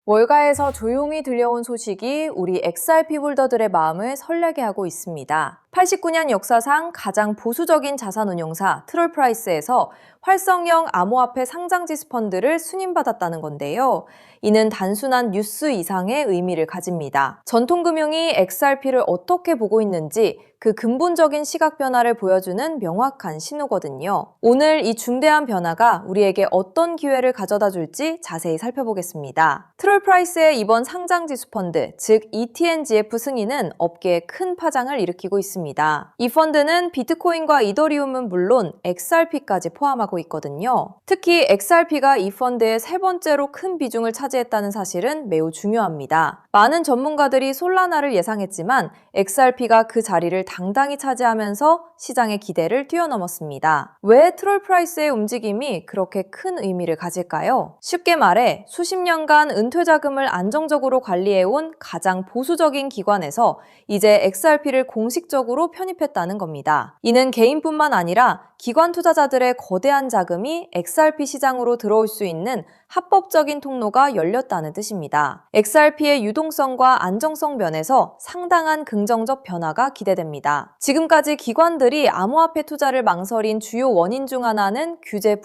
월가에서 조용히 들려온 소식이 우리 XRP 홀더들의 마음을 설레게 하고 있습니다. 89년 역사상 가장 보수적인 자산운용사 트롤프라이스에서 활성형 암호화폐 상장지수 펀드를 수님받았다는 건데요. 이는 단순한 뉴스 이상의 의미를 가집니다. 전통금융이 XRP를 어떻게 보고 있는지 그 근본적인 시각 변화를 보여주는 명확한 신호거든요. 오늘 이 중대한 변화가 우리에게 어떤 기회를 가져다 줄지 자세히 살펴보겠습니다. 트롤프라이스의 이번 상장지수 펀드, 즉 ETNGF 승인은 업계에 큰 파장을 일으키고 있습니다. 이 펀드는 비트코인과 이더리움은 물론 XRP까지 포함하고 있거든요. 특히 XRP가 이 펀드의 세 번째로 큰 비중을 차지했다는 사실은 매우 중요합니다. 많은 전문가들이 솔라나를 예상했지만 XRP가 그 자리를 당당히 차지하면서 시장의 기대를 뛰어넘었습니다. 왜 트롤프라이스의 움직임이 그렇게 큰 의미를 가질까요? 쉽게 말해 수십 년간 은퇴 자금을 안정적으로 관리해온 가장 보수적인 기관에서 이제 XRP를 공식적으로 편입했다는 겁니다. 이는 개인뿐만 아니라 기관 투자자들의 거대한 자금이 XRP 시장으로 들어올 수 있는 합법적인 통로가 열렸다는 뜻입니다. XRP의 유동성과 안정성 면에서 상당한 긍정적 변화가 기대됩니다. 지금까지 기관들이 암호화폐 투자를 망설인 주요 원인 중 하나는 규제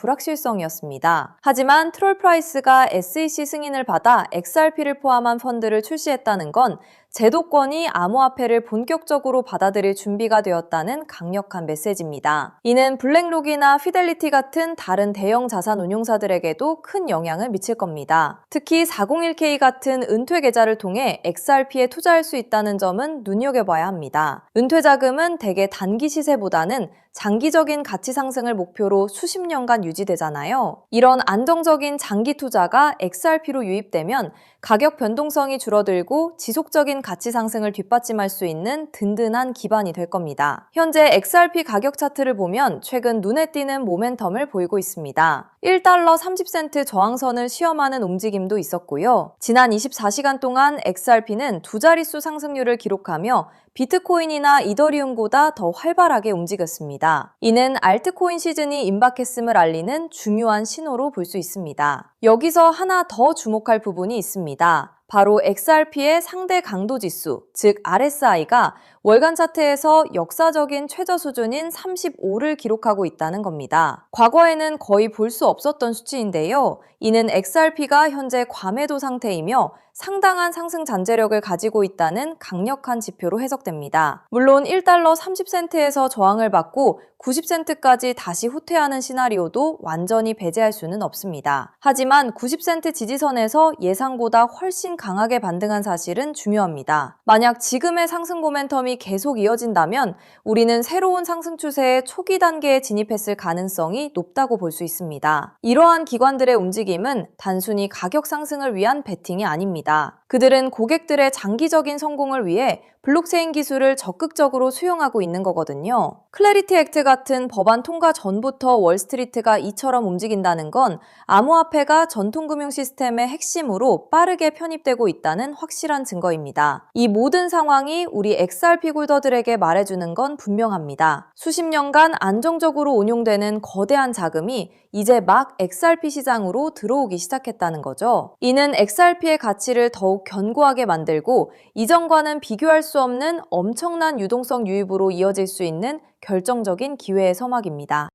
불확실성이었습니다. 하지만 트롤프라이스가 SEC 승인을 받아 XRP를 포함한 펀드를 출시했다는 건 제도권이 암호화폐를 본격적으로 받아들일 준비가 되었다는 강력한 메시지입니다. 이는 블랙록이나 피델리티 같은 다른 대형 자산 운용사들에게도 큰 영향을 미칠 겁니다. 특히 401k 같은 은퇴 계좌를 통해 XRP에 투자할 수 있다는 점은 눈여겨봐야 합니다. 은퇴 자금은 대개 단기 시세보다는 장기적인 가치 상승을 목표로 수십 년간 유지되잖아요. 이런 안정적인 장기 투자가 XRP로 유입되면 가격 변동성이 줄어들고 지속적인 가치 상승을 뒷받침할 수 있는 든든한 기반이 될 겁니다. 현재 XRP 가격 차트를 보면 최근 눈에 띄는 모멘텀을 보이고 있습니다. 1달러 30센트 저항선을 시험하는 움직임도 있었고요. 지난 24시간 동안 XRP는 두 자릿수 상승률을 기록하며 비트코인이나 이더리움보다 더 활발하게 움직였습니다. 이는 알트코인 시즌이 임박했음을 알리는 중요한 신호로 볼 수 있습니다. 여기서 하나 더 주목할 부분이 있습니다. 바로 XRP의 상대 강도 지수, 즉 RSI가 월간 차트에서 역사적인 최저 수준인 35를 기록하고 있다는 겁니다. 과거에는 거의 볼 수 없었던 수치인데요. 이는 XRP가 현재 과매도 상태이며 상당한 상승 잠재력을 가지고 있다는 강력한 지표로 해석됩니다. 물론 1달러 30센트에서 저항을 받고 90센트까지 다시 후퇴하는 시나리오도 완전히 배제할 수는 없습니다. 하지만 90센트 지지선에서 예상보다 훨씬 강하게 반등한 사실은 중요합니다. 만약 지금의 상승 모멘텀이 계속 이어진다면 우리는 새로운 상승 추세의 초기 단계에 진입했을 가능성이 높다고 볼 수 있습니다. 이러한 기관들의 움직임은 단순히 가격 상승을 위한 베팅이 아닙니다. 그들은 고객들의 장기적인 성공을 위해 블록체인 기술을 적극적으로 수용하고 있는 거거든요. 클래리티 액트 같은 법안 통과 전부터 월스트리트가 이처럼 움직인다는 건 암호화폐가 전통금융 시스템의 핵심으로 빠르게 편입되고 있다는 확실한 증거입니다. 이 모든 상황이 우리 XRP 홀더들에게 말해주는 건 분명합니다. 수십 년간 안정적으로 운용되는 거대한 자금이 이제 막 XRP 시장으로 들어오기 시작했다는 거죠. 이는 XRP의 가치를 더욱 견고하게 만들고 이전과는 비교할 수 없는 엄청난 유동성 유입으로 이어질 수 있는 결정적인 기회의 서막입니다.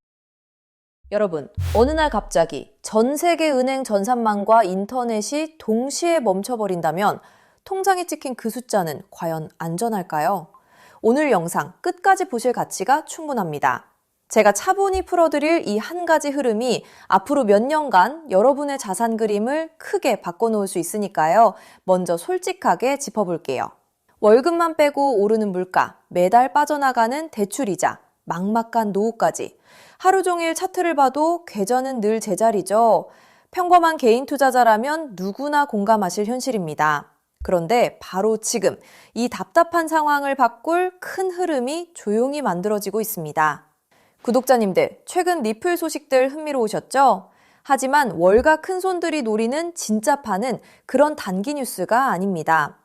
여러분, 어느 날 갑자기 전 세계 은행 전산망과 인터넷이 동시에 멈춰버린다면 통장에 찍힌 그 숫자는 과연 안전할까요? 오늘 영상 끝까지 보실 가치가 충분합니다. 제가 차분히 풀어드릴 이 한 가지 흐름이 앞으로 몇 년간 여러분의 자산 그림을 크게 바꿔놓을 수 있으니까요. 먼저 솔직하게 짚어볼게요. 월급만 빼고 오르는 물가, 매달 빠져나가는 대출이자, 막막한 노후까지. 하루 종일 차트를 봐도 궤전은 늘 제자리죠. 평범한 개인 투자자라면 누구나 공감하실 현실입니다. 그런데 바로 지금 이 답답한 상황을 바꿀 큰 흐름이 조용히 만들어지고 있습니다. 구독자님들, 최근 리플 소식들 흥미로우셨죠? 하지만 월가 큰손들이 노리는 진짜 판은 그런 단기 뉴스가 아닙니다.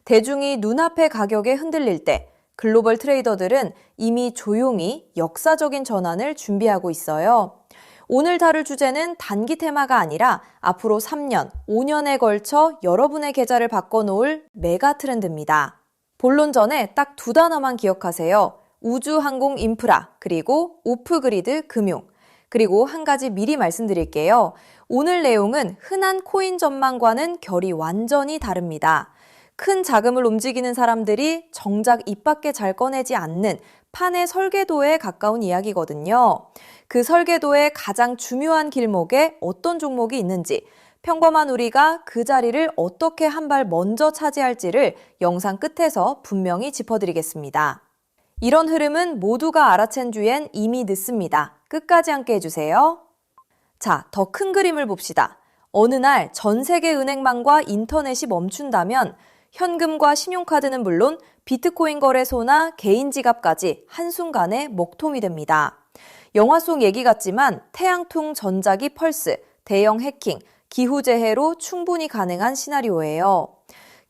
대중이 눈앞의 가격에 흔들릴 때 글로벌 트레이더들은 이미 조용히 역사적인 전환을 준비하고 있어요. 오늘 다룰 주제는 단기 테마가 아니라 앞으로 3년, 5년에 걸쳐 여러분의 계좌를 바꿔놓을 메가 트렌드입니다. 본론 전에 딱 두 단어만 기억하세요. 우주, 항공, 인프라, 그리고 오프그리드, 금융. 그리고 한 가지 미리 말씀드릴게요. 오늘 내용은 흔한 코인 전망과는 결이 완전히 다릅니다. 큰 자금을 움직이는 사람들이 정작 입 밖에 잘 꺼내지 않는 판의 설계도에 가까운 이야기거든요. 그 설계도의 가장 중요한 길목에 어떤 종목이 있는지, 평범한 우리가 그 자리를 어떻게 한 발 먼저 차지할지를 영상 끝에서 분명히 짚어드리겠습니다. 이런 흐름은 모두가 알아챈 뒤엔 이미 늦습니다. 끝까지 함께 해주세요. 자, 더 큰 그림을 봅시다. 어느 날 전 세계 은행망과 인터넷이 멈춘다면 현금과 신용카드는 물론 비트코인 거래소나 개인 지갑까지 한순간에 먹통이 됩니다. 영화 속 얘기 같지만 태양풍 전자기 펄스, 대형 해킹, 기후재해로 충분히 가능한 시나리오예요.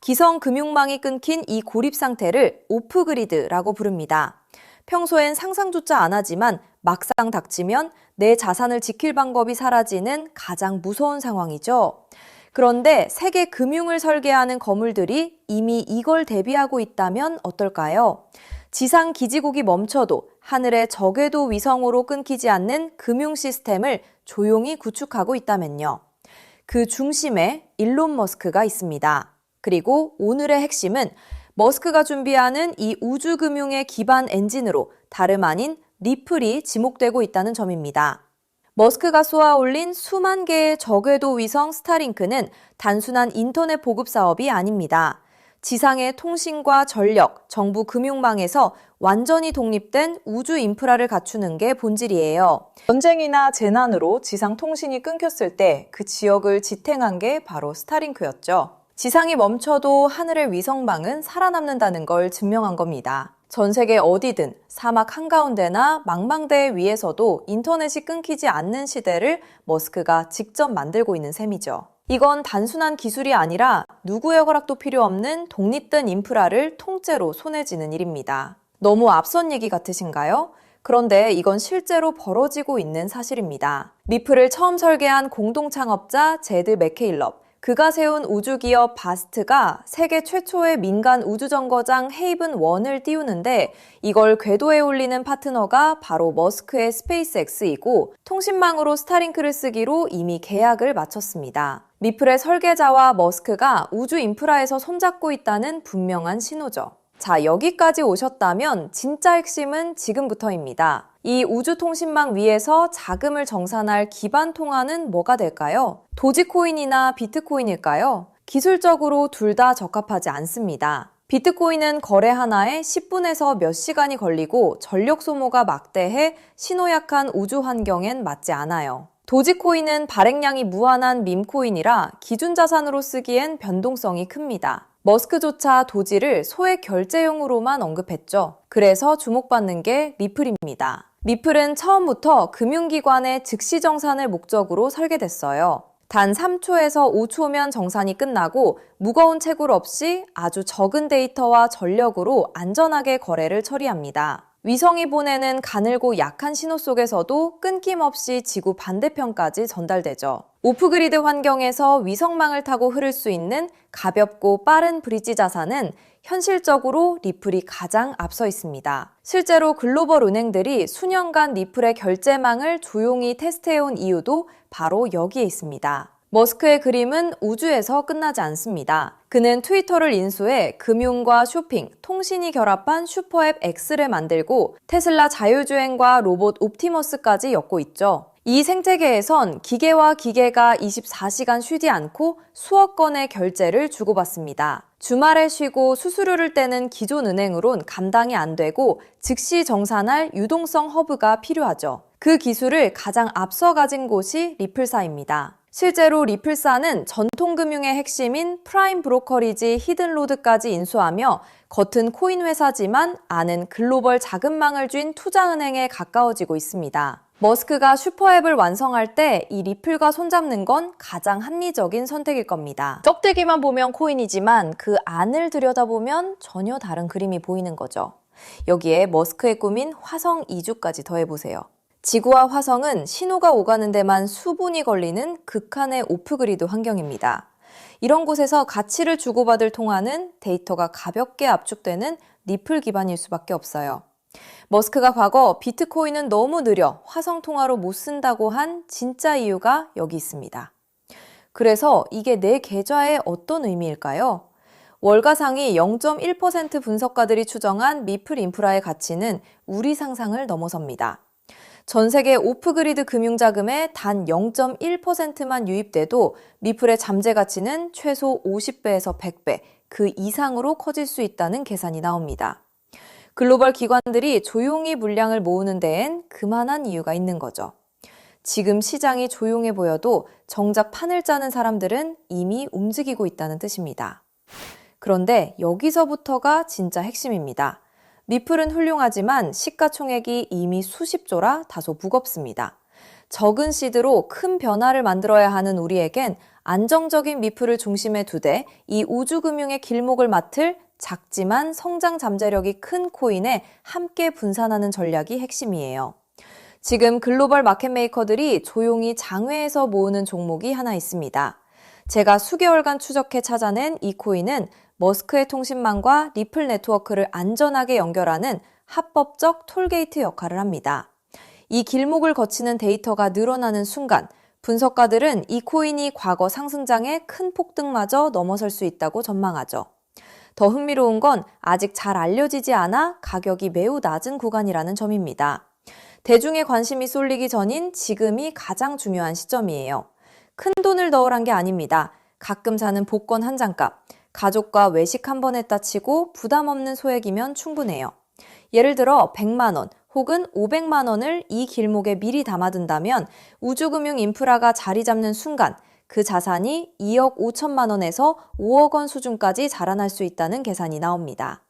기성 금융망이 끊긴 이 고립 상태를 오프그리드라고 부릅니다. 평소엔 상상조차 안 하지만 막상 닥치면 내 자산을 지킬 방법이 사라지는 가장 무서운 상황이죠. 그런데 세계 금융을 설계하는 거물들이 이미 이걸 대비하고 있다면 어떨까요? 지상 기지국이 멈춰도 하늘의 저궤도 위성으로 끊기지 않는 금융 시스템을 조용히 구축하고 있다면요. 그 중심에 일론 머스크가 있습니다. 그리고 오늘의 핵심은 머스크가 준비하는 이 우주금융의 기반 엔진으로 다름 아닌 리플이 지목되고 있다는 점입니다. 머스크가 쏘아 올린 수만 개의 저궤도 위성 스타링크는 단순한 인터넷 보급 사업이 아닙니다. 지상의 통신과 전력, 정부 금융망에서 완전히 독립된 우주 인프라를 갖추는 게 본질이에요. 전쟁이나 재난으로 지상 통신이 끊겼을 때 그 지역을 지탱한 게 바로 스타링크였죠. 지상이 멈춰도 하늘의 위성망은 살아남는다는 걸 증명한 겁니다. 전 세계 어디든 사막 한가운데나 망망대해 위에서도 인터넷이 끊기지 않는 시대를 머스크가 직접 만들고 있는 셈이죠. 이건 단순한 기술이 아니라 누구의 허락도 필요 없는 독립된 인프라를 통째로 손에 쥐는 일입니다. 너무 앞선 얘기 같으신가요? 그런데 이건 실제로 벌어지고 있는 사실입니다. 리플을 처음 설계한 공동 창업자 제드 맥케일럽, 그가 세운 우주기업 바스트가 세계 최초의 민간 우주정거장 헤이븐 1을 띄우는데 이걸 궤도에 올리는 파트너가 바로 머스크의 스페이스X이고 통신망으로 스타링크를 쓰기로 이미 계약을 마쳤습니다. 리플의 설계자와 머스크가 우주 인프라에서 손잡고 있다는 분명한 신호죠. 자, 여기까지 오셨다면 진짜 핵심은 지금부터입니다. 이 우주통신망 위에서 자금을 정산할 기반 통화는 뭐가 될까요? 도지코인이나 비트코인일까요? 기술적으로 둘 다 적합하지 않습니다. 비트코인은 거래 하나에 10분에서 몇 시간이 걸리고 전력 소모가 막대해 신호약한 우주 환경엔 맞지 않아요. 도지코인은 발행량이 무한한 밈코인이라 기준 자산으로 쓰기엔 변동성이 큽니다. 머스크조차 도지를 소액 결제용으로만 언급했죠. 그래서 주목받는 게 리플입니다. 리플은 처음부터 금융기관의 즉시 정산을 목적으로 설계됐어요. 단 3초에서 5초면 정산이 끝나고 무거운 채굴 없이 아주 적은 데이터와 전력으로 안전하게 거래를 처리합니다. 위성이 보내는 가늘고 약한 신호 속에서도 끊김없이 지구 반대편까지 전달되죠. 오프그리드 환경에서 위성망을 타고 흐를 수 있는 가볍고 빠른 브릿지 자산은 현실적으로 리플이 가장 앞서 있습니다. 실제로 글로벌 은행들이 수년간 리플의 결제망을 조용히 테스트해온 이유도 바로 여기에 있습니다. 머스크의 그림은 우주에서 끝나지 않습니다. 그는 트위터를 인수해 금융과 쇼핑, 통신이 결합한 슈퍼앱 X를 만들고 테슬라 자율주행과 로봇 옵티머스까지 엮고 있죠. 이 생태계에선 기계와 기계가 24시간 쉬지 않고 수억 건의 결제를 주고받습니다. 주말에 쉬고 수수료를 떼는 기존 은행으론 감당이 안 되고 즉시 정산할 유동성 허브가 필요하죠. 그 기술을 가장 앞서 가진 곳이 리플사입니다. 실제로 리플사는 전통금융의 핵심인 프라임 브로커리지 히든로드까지 인수하며 겉은 코인 회사지만 안은 글로벌 자금망을 쥔 투자은행에 가까워지고 있습니다. 머스크가 슈퍼앱을 완성할 때 이 리플과 손잡는 건 가장 합리적인 선택일 겁니다. 껍데기만 보면 코인이지만 그 안을 들여다보면 전혀 다른 그림이 보이는 거죠. 여기에 머스크의 꿈인 화성 이주까지 더해보세요. 지구와 화성은 신호가 오가는 데만 수분이 걸리는 극한의 오프그리드 환경입니다. 이런 곳에서 가치를 주고받을 통화는 데이터가 가볍게 압축되는 리플 기반일 수밖에 없어요. 머스크가 과거 비트코인은 너무 느려 화성 통화로 못 쓴다고 한 진짜 이유가 여기 있습니다. 그래서 이게 내 계좌에 어떤 의미일까요? 월가상위 0.1% 분석가들이 추정한 리플 인프라의 가치는 우리 상상을 넘어섭니다. 전 세계 오프그리드 금융자금의 단 0.1%만 유입돼도 리플의 잠재 가치는 최소 50배에서 100배, 그 이상으로 커질 수 있다는 계산이 나옵니다. 글로벌 기관들이 조용히 물량을 모으는 데엔 그만한 이유가 있는 거죠. 지금 시장이 조용해 보여도 정작 판을 짜는 사람들은 이미 움직이고 있다는 뜻입니다. 그런데 여기서부터가 진짜 핵심입니다. 리플은 훌륭하지만 시가총액이 이미 수십조라 다소 무겁습니다. 적은 시드로 큰 변화를 만들어야 하는 우리에겐 안정적인 리플을 중심에 두되 이 우주금융의 길목을 맡을 작지만 성장 잠재력이 큰 코인에 함께 분산하는 전략이 핵심이에요. 지금 글로벌 마켓메이커들이 조용히 장외에서 모으는 종목이 하나 있습니다. 제가 수개월간 추적해 찾아낸 이 코인은 머스크의 통신망과 리플 네트워크를 안전하게 연결하는 합법적 톨게이트 역할을 합니다. 이 길목을 거치는 데이터가 늘어나는 순간 분석가들은 이 코인이 과거 상승장의 큰 폭등마저 넘어설 수 있다고 전망하죠. 더 흥미로운 건 아직 잘 알려지지 않아 가격이 매우 낮은 구간이라는 점입니다. 대중의 관심이 쏠리기 전인 지금이 가장 중요한 시점이에요. 큰 돈을 넣으란 게 아닙니다. 가끔 사는 복권 한 장값, 가족과 외식 한 번 했다 치고 부담 없는 소액이면 충분해요. 예를 들어 100만 원 혹은 500만 원을 이 길목에 미리 담아둔다면 우주금융 인프라가 자리 잡는 순간 그 자산이 2억 5천만 원에서 5억 원 수준까지 자라날 수 있다는 계산이 나옵니다.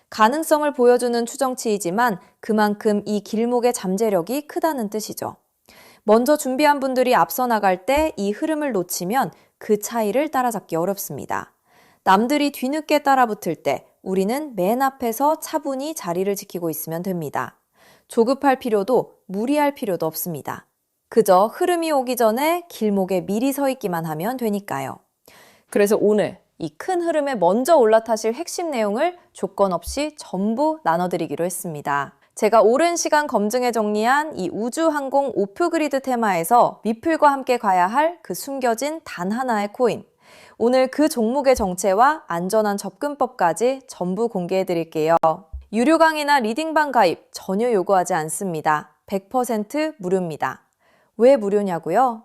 가능성을 보여주는 추정치이지만 그만큼 이 길목의 잠재력이 크다는 뜻이죠. 먼저 준비한 분들이 앞서 나갈 때 이 흐름을 놓치면 그 차이를 따라잡기 어렵습니다. 남들이 뒤늦게 따라붙을 때 우리는 맨 앞에서 차분히 자리를 지키고 있으면 됩니다. 조급할 필요도 무리할 필요도 없습니다. 그저 흐름이 오기 전에 길목에 미리 서 있기만 하면 되니까요. 그래서 오늘 이 큰 흐름에 먼저 올라타실 핵심 내용을 조건 없이 전부 나눠드리기로 했습니다. 제가 오랜 시간 검증해 정리한 이 우주항공 오프그리드 테마에서 리플과 함께 가야 할 그 숨겨진 단 하나의 코인. 오늘 그 종목의 정체와 안전한 접근법까지 전부 공개해 드릴게요. 유료 강의나 리딩방 가입 전혀 요구하지 않습니다. 100% 무료입니다. 왜 무료냐고요?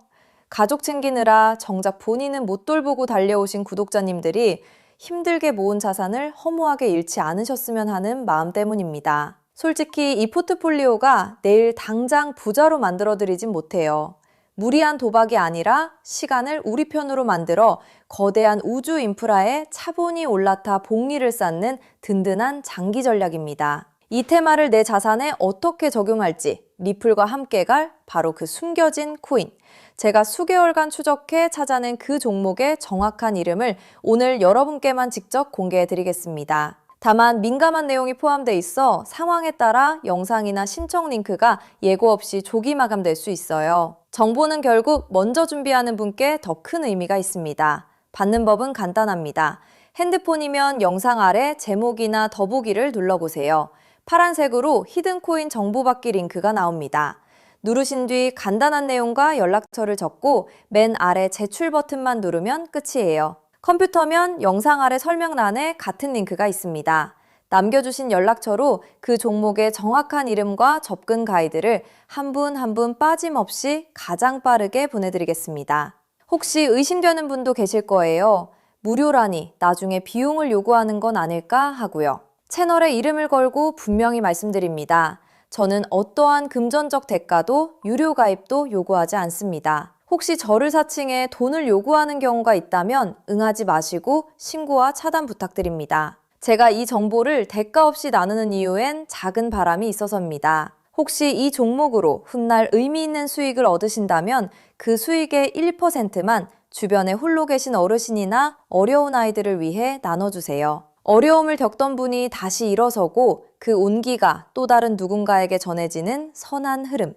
가족 챙기느라 정작 본인은 못 돌보고 달려오신 구독자님들이 힘들게 모은 자산을 허무하게 잃지 않으셨으면 하는 마음 때문입니다. 솔직히 이 포트폴리오가 내일 당장 부자로 만들어드리진 못해요. 무리한 도박이 아니라 시간을 우리 편으로 만들어 거대한 우주 인프라에 차분히 올라타 복리를 쌓는 든든한 장기 전략입니다. 이 테마를 내 자산에 어떻게 적용할지 리플과 함께 갈 바로 그 숨겨진 코인. 제가 수개월간 추적해 찾아낸 그 종목의 정확한 이름을 오늘 여러분께만 직접 공개해 드리겠습니다. 다만 민감한 내용이 포함되어 있어 상황에 따라 영상이나 신청 링크가 예고 없이 조기 마감될 수 있어요. 정보는 결국 먼저 준비하는 분께 더 큰 의미가 있습니다. 받는 법은 간단합니다. 핸드폰이면 영상 아래 제목이나 더보기를 눌러보세요. 파란색으로 히든코인 정보 받기 링크가 나옵니다. 누르신 뒤 간단한 내용과 연락처를 적고 맨 아래 제출 버튼만 누르면 끝이에요. 컴퓨터면 영상 아래 설명란에 같은 링크가 있습니다. 남겨주신 연락처로 그 종목의 정확한 이름과 접근 가이드를 한 분 한 분 빠짐없이 가장 빠르게 보내드리겠습니다. 혹시 의심되는 분도 계실 거예요. 무료라니 나중에 비용을 요구하는 건 아닐까 하고요. 채널에 이름을 걸고 분명히 말씀드립니다. 저는 어떠한 금전적 대가도 유료 가입도 요구하지 않습니다. 혹시 저를 사칭해 돈을 요구하는 경우가 있다면 응하지 마시고 신고와 차단 부탁드립니다. 제가 이 정보를 대가 없이 나누는 이유엔 작은 바람이 있어서입니다. 혹시 이 종목으로 훗날 의미 있는 수익을 얻으신다면 그 수익의 1%만 주변에 홀로 계신 어르신이나 어려운 아이들을 위해 나눠주세요. 어려움을 겪던 분이 다시 일어서고 그 온기가 또 다른 누군가에게 전해지는 선한 흐름.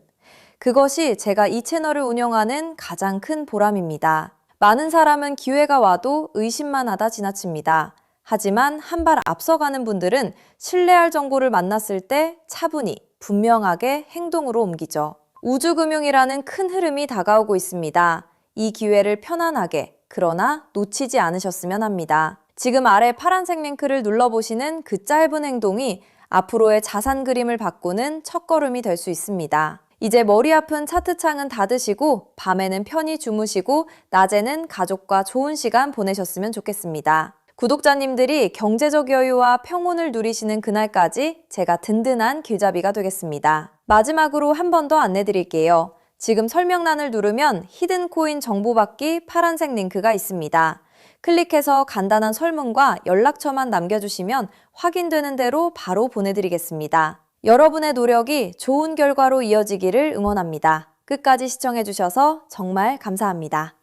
그것이 제가 이 채널을 운영하는 가장 큰 보람입니다. 많은 사람은 기회가 와도 의심만 하다 지나칩니다. 하지만 한 발 앞서가는 분들은 신뢰할 정보를 만났을 때 차분히, 분명하게 행동으로 옮기죠. 우주금융이라는 큰 흐름이 다가오고 있습니다. 이 기회를 편안하게, 그러나 놓치지 않으셨으면 합니다. 지금 아래 파란색 링크를 눌러보시는 그 짧은 행동이 앞으로의 자산 그림을 바꾸는 첫걸음이 될 수 있습니다. 이제 머리 아픈 차트창은 닫으시고 밤에는 편히 주무시고 낮에는 가족과 좋은 시간 보내셨으면 좋겠습니다. 구독자님들이 경제적 여유와 평온을 누리시는 그날까지 제가 든든한 길잡이가 되겠습니다. 마지막으로 한 번 더 안내드릴게요. 지금 설명란을 누르면 히든 코인 정보받기 파란색 링크가 있습니다. 클릭해서 간단한 설문과 연락처만 남겨주시면 확인되는 대로 바로 보내드리겠습니다. 여러분의 노력이 좋은 결과로 이어지기를 응원합니다. 끝까지 시청해주셔서 정말 감사합니다.